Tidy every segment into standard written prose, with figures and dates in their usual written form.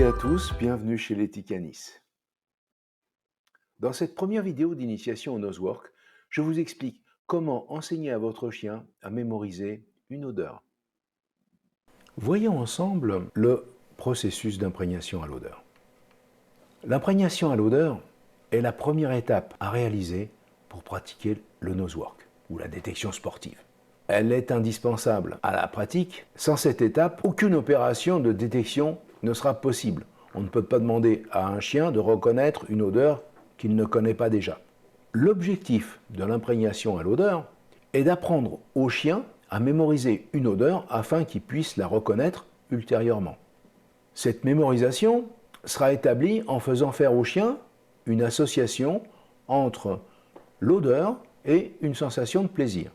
et à tous, bienvenue chez Leti Canis. Dans cette première vidéo d'initiation au Nosework, je vous explique comment enseigner à votre chien à mémoriser une odeur. Voyons ensemble le processus d'imprégnation à l'odeur. L'imprégnation à l'odeur est la première étape à réaliser pour pratiquer le Nosework ou la détection sportive. Elle est indispensable à la pratique. Sans cette étape, aucune opération de détection ne sera possible. On ne peut pas demander à un chien de reconnaître une odeur qu'il ne connaît pas déjà. L'objectif de l'imprégnation à l'odeur est d'apprendre au chien à mémoriser une odeur afin qu'il puisse la reconnaître ultérieurement. Cette mémorisation sera établie en faisant faire au chien une association entre l'odeur et une sensation de plaisir.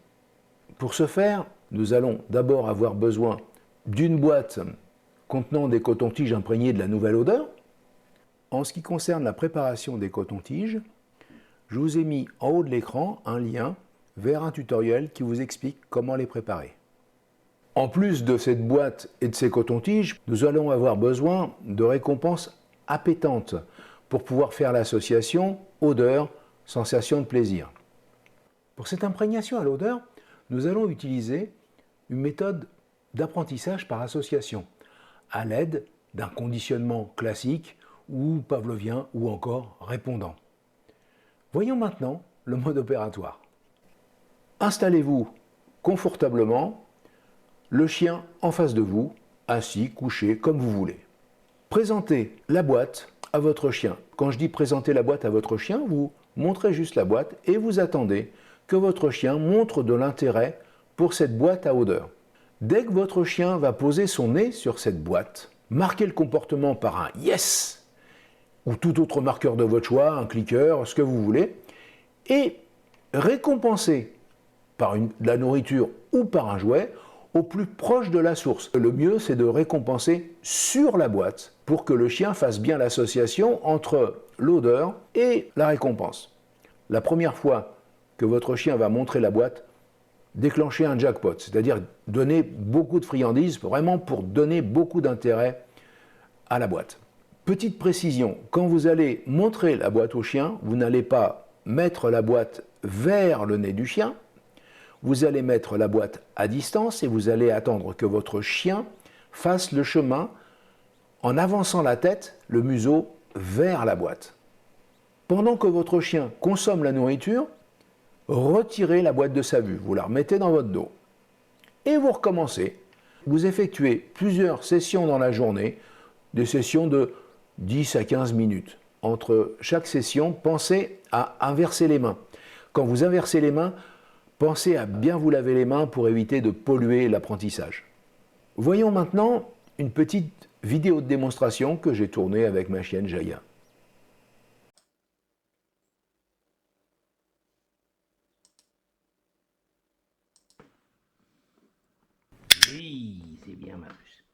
Pour ce faire, nous allons d'abord avoir besoin d'une boîte contenant des cotons-tiges imprégnés de la nouvelle odeur. En ce qui concerne la préparation des cotons-tiges, je vous ai mis en haut de l'écran un lien vers un tutoriel qui vous explique comment les préparer. En plus de cette boîte et de ces cotons-tiges, nous allons avoir besoin de récompenses appétantes pour pouvoir faire l'association odeur-sensation de plaisir. Pour cette imprégnation à l'odeur, nous allons utiliser une méthode d'apprentissage par association à l'aide d'un conditionnement classique ou pavlovien ou encore répondant. Voyons maintenant le mode opératoire. Installez-vous confortablement, le chien en face de vous, assis, couché, comme vous voulez. Présentez la boîte à votre chien. Quand je dis présenter la boîte à votre chien, vous montrez juste la boîte et vous attendez que votre chien montre de l'intérêt pour cette boîte à odeur. Dès que votre chien va poser son nez sur cette boîte, marquez le comportement par un yes ou tout autre marqueur de votre choix, un cliqueur, ce que vous voulez, et récompensez par de la nourriture ou par un jouet au plus proche de la source. Le mieux, c'est de récompenser sur la boîte pour que le chien fasse bien l'association entre l'odeur et la récompense. La première fois que votre chien va montrer la boîte, déclenchez un jackpot, c'est-à-dire donner beaucoup de friandises, vraiment pour donner beaucoup d'intérêt à la boîte. Petite précision, quand vous allez montrer la boîte au chien, vous n'allez pas mettre la boîte vers le nez du chien, vous allez mettre la boîte à distance et vous allez attendre que votre chien fasse le chemin en avançant la tête, le museau, vers la boîte. Pendant que votre chien consomme la nourriture, retirez la boîte de sa vue, vous la remettez dans votre dos. Et vous recommencez. Vous effectuez plusieurs sessions dans la journée, des sessions de 10 à 15 minutes. Entre chaque session, pensez à inverser les mains. Quand vous inversez les mains, pensez à bien vous laver les mains pour éviter de polluer l'apprentissage. Voyons maintenant une petite vidéo de démonstration que j'ai tournée avec ma chienne Jaya. Oui, c'est bien ma puce.